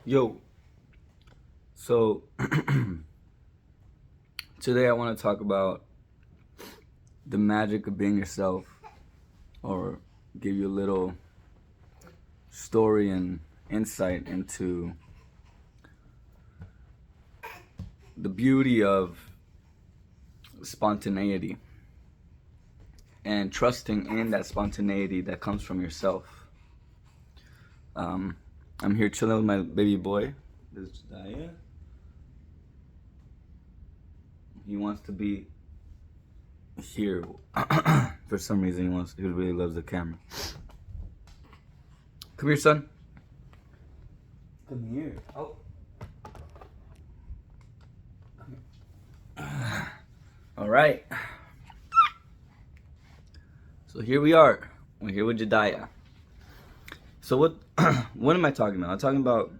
Yo, so today I want to talk about the magic of being yourself, or give you a little story and insight into the beauty of spontaneity and trusting in that spontaneity that comes from yourself. Um, I'm here chilling with my baby boy. This is Jediah. He wants to be here for some reason. He really loves the camera. Come here, son. Come here. Oh. All right. So here we are. We're here with Jediah. So what am I talking about? I'm talking about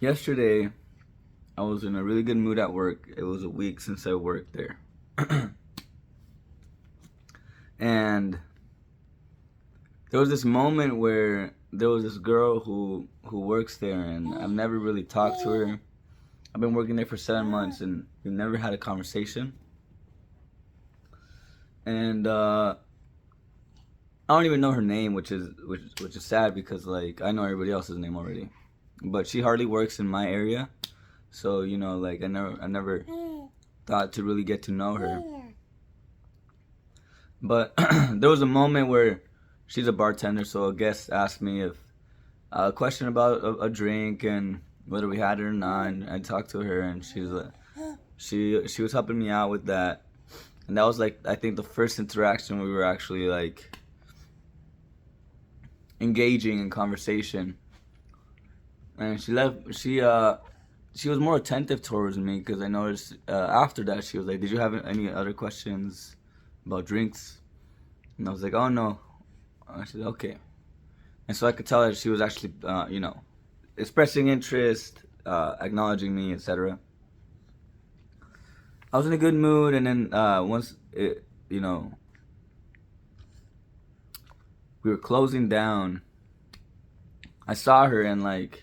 yesterday. I was in a really good mood at work. It was a week since I worked there. And there was this moment where there was this girl who works there, and I've never really talked to her. I've been working there for 7 months, and we've never had a conversation. And I don't even know her name, which is sad because like I know everybody else's name already, but she hardly works in my area, so like I never thought to really get to know her. But there was a moment where she's a bartender, so a guest asked me if a question about a drink and whether we had it or not. And I talked to her, and she's like, she was helping me out with that, and that was like I think the first interaction we were actually like engaging in conversation. And she left. She was more attentive towards me because I noticed after that she was like, "Did you have any other questions about drinks?" And I was like, "Oh no." I said, "Okay." And so I could tell that she was actually, expressing interest, acknowledging me, etc. I was in a good mood, and then once we were closing down, I saw her, and like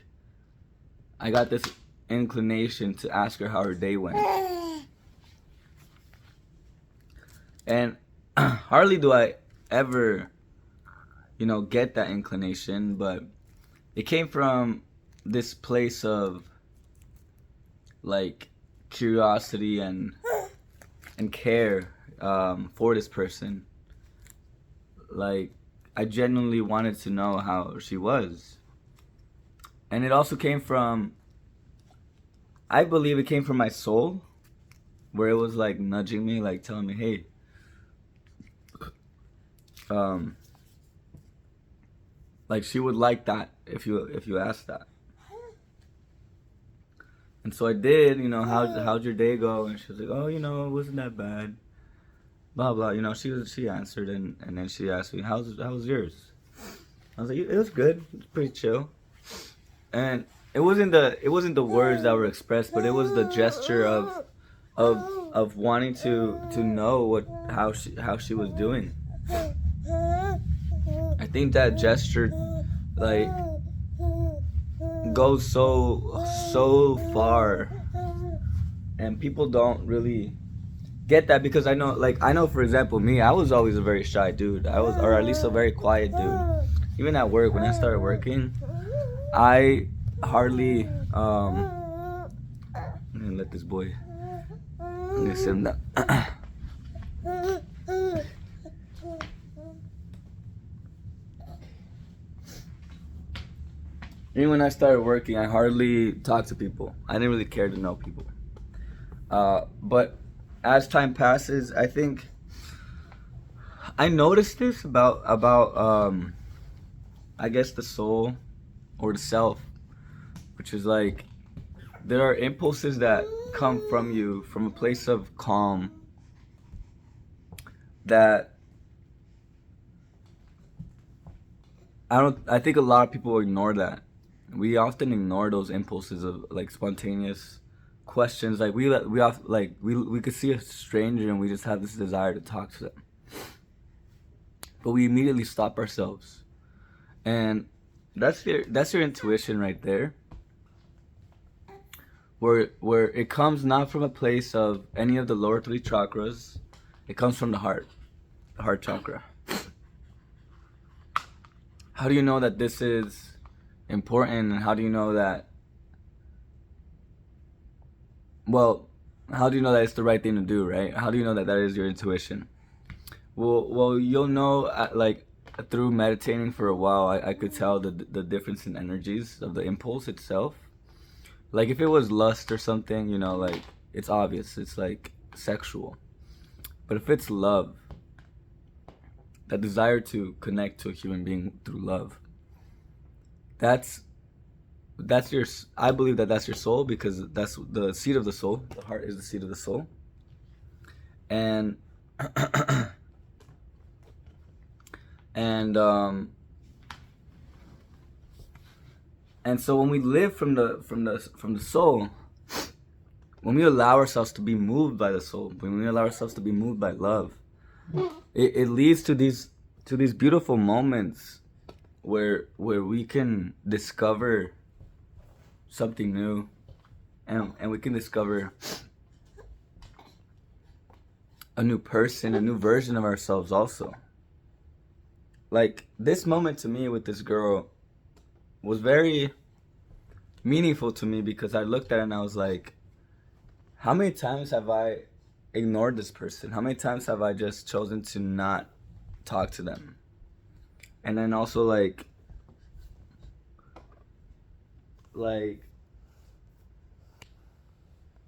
I got this inclination to ask her how her day went. And hardly do I ever, get that inclination, but it came from this place of like curiosity and care for this person. Like I genuinely wanted to know how she was. And it also came from, I believe it came from my soul, where it was like nudging me, like telling me, hey, like she would like that if you asked that. And so I did, how'd your day go? And she was like, oh, it wasn't that bad. Blah blah, she answered, and then she asked me, how was yours? I was like, it was good, it was pretty chill. And it wasn't the words that were expressed, but it was the gesture of wanting to know how she was doing. I think that gesture like goes so far, and people don't really get that, because I know for example me, I was always a very shy dude. Or at least a very quiet dude. Even at work, when I started working, I hardly I'm gonna let this boy, I'm gonna sit him down. Even when I started working, I hardly talked to people. I didn't really care to know people. But as time passes, I think I noticed this about I guess the soul or the self, which is like there are impulses that come from you from a place of calm that I think a lot of people ignore that. We often ignore those impulses of like spontaneous questions. Like we could see a stranger and we just have this desire to talk to them, but we immediately stop ourselves. And That's your intuition right there. Where it comes not from a place of any of the lower three chakras. It comes from the heart chakra. How do you know that this is important, and how do you know that, well, how do you know that it's the right thing to do, right? How do you know that that is your intuition? Well, you'll know, like, through meditating for a while. I could tell the difference in energies of the impulse itself. Like, if it was lust or something, like, it's obvious. It's like sexual. But if it's love, that desire to connect to a human being through love, that's that's your. I believe that that's your soul, because that's the seat of the soul. The heart is the seat of the soul, and and and so when we live from the soul, when we allow ourselves to be moved by the soul, when we allow ourselves to be moved by love, it leads to these beautiful moments where we can discover something new, and we can discover a new person, a new version of ourselves also. Like, this moment to me with this girl was very meaningful to me, because I looked at it and I was like, how many times have I ignored this person? How many times have I just chosen to not talk to them? And then also, like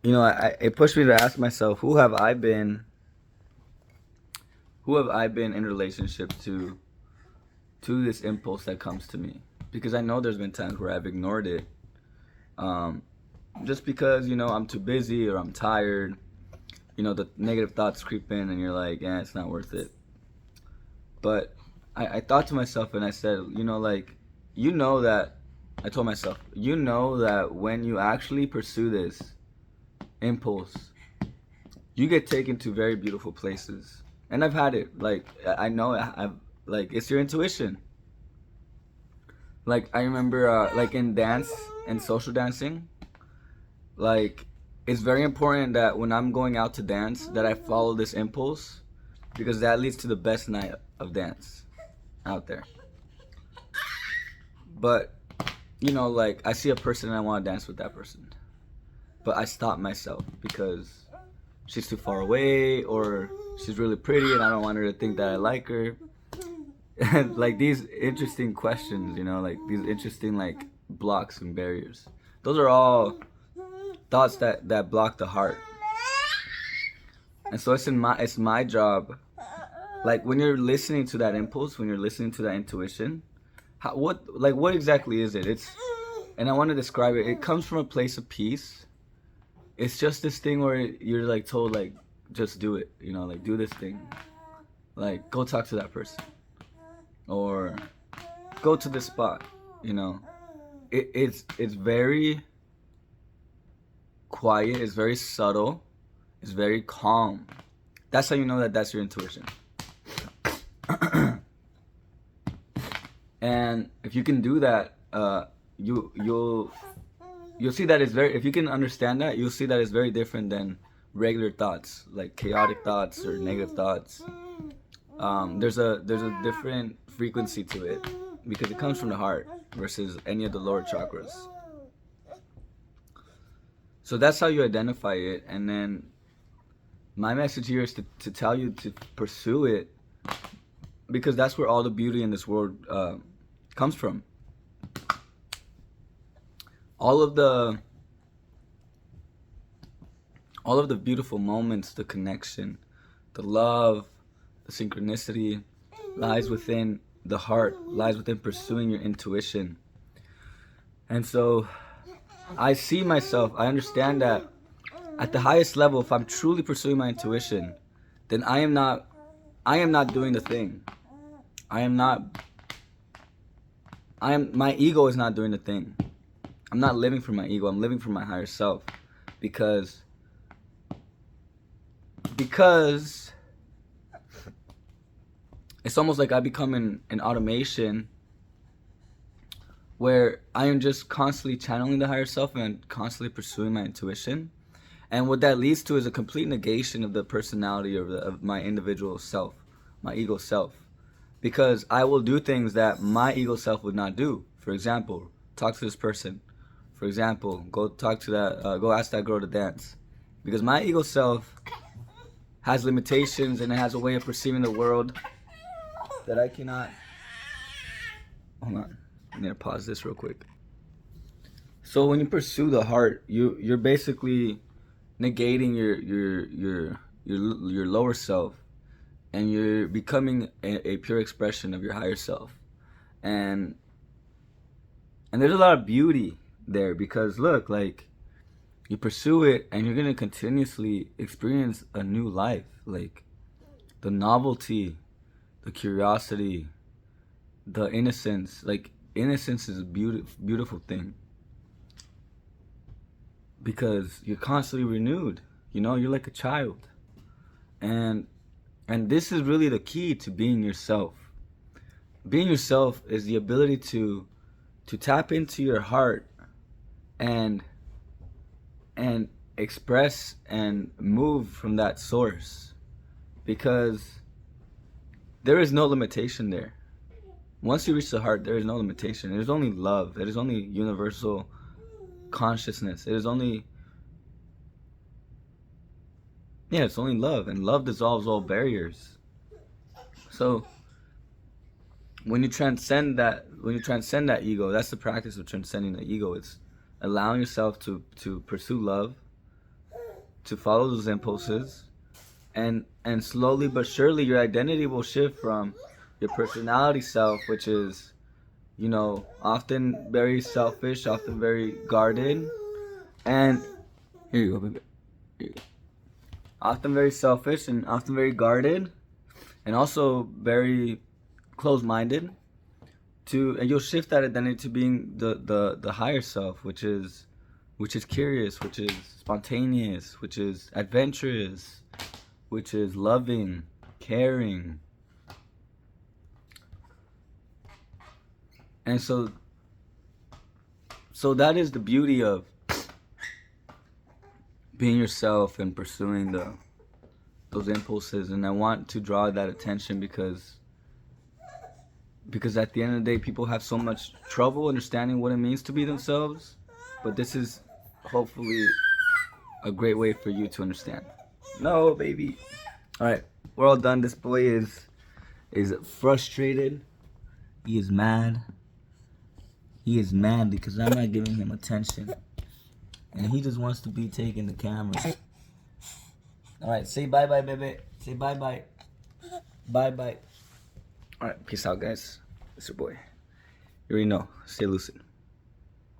it pushed me to ask myself, who have I been in relationship to this impulse that comes to me? Because I know there's been times where I've ignored it, um, just because I'm too busy, or I'm tired. The negative thoughts creep in, and you're like, yeah, it's not worth it. But I thought to myself, and I said, like, that I told myself, that when you actually pursue this impulse, you get taken to very beautiful places. And I've had it. Like, I know I've like, it's your intuition. Like, I remember, like, in dance and social dancing, like, it's very important that when I'm going out to dance, that I follow this impulse, because that leads to the best night of dance out there. But like, I see a person and I want to dance with that person, but I stop myself because she's too far away, or she's really pretty and I don't want her to think that I like her. And like, these interesting questions, like, these interesting, like, blocks and barriers. Those are all thoughts that block the heart. And so it's my job. Like, when you're listening to that impulse, when you're listening to that intuition, what exactly is it? And I want to describe it. It comes from a place of peace. It's just this thing where you're, like, told, like, just do it. Like, do this thing. Like, go talk to that person, or go to this spot. It's very quiet. It's very subtle. It's very calm. That's how you know that that's your intuition. And if you can do that, you'll see that it's very. If you can understand that, you'll see that it's very different than regular thoughts, like chaotic thoughts or negative thoughts. There's a different frequency to it, because it comes from the heart versus any of the lower chakras. So that's how you identify it. And then my message here is to tell you to pursue it, because that's where all the beauty in this world comes from. All of the beautiful moments, the connection, the love, the synchronicity lies within the heart, lies within pursuing your intuition. And so I understand that at the highest level, if I'm truly pursuing my intuition, then I am not doing the thing. My ego is not doing the thing. I'm not living for my ego. I'm living for my higher self, because it's almost like I become an automation where I am just constantly channeling the higher self and constantly pursuing my intuition. And what that leads to is a complete negation of the personality of my individual self, my ego self. Because I will do things that my ego self would not do. For example, talk to this person. For example, go talk to go ask that girl to dance. Because my ego self has limitations and it has a way of perceiving the world that I cannot. Hold on, I need to pause this real quick. So when you pursue the heart, you're basically negating your lower self, and you're becoming a pure expression of your higher self. And there's a lot of beauty there, because look, like, you pursue it and you're gonna continuously experience a new life. Like, the novelty, the curiosity, the innocence. Like, innocence is a beautiful thing, because you're constantly renewed. You know, you're like a child. And this is really the key to being yourself. Being yourself is the ability to tap into your heart and express and move from that source, because there is no limitation there. Once you reach the heart, there is no limitation. There is only love. It is only universal consciousness. It is only, it's only love, and love dissolves all barriers. So when you transcend that ego, that's the practice of transcending the ego. It's allowing yourself to pursue love, to follow those impulses, and slowly but surely your identity will shift from your personality self, which is, you know, often very selfish, often very guarded, and here you go, baby. Here you go. Often very selfish and often very guarded, and also very closed-minded, and you'll shift that identity to being the higher self, which is curious, which is spontaneous, which is adventurous, which is loving, caring. And so that is the beauty of being yourself and pursuing those impulses. And I want to draw that attention because at the end of the day, people have so much trouble understanding what it means to be themselves. But this is hopefully a great way for you to understand. No, baby. All right, we're all done. This boy is frustrated. He is mad. He is mad because I'm not giving him attention, and he just wants to be taking the camera. All right, say bye-bye, baby. Say bye-bye. Bye-bye. All right, peace out, guys. It's your boy. You already know. Stay lucid.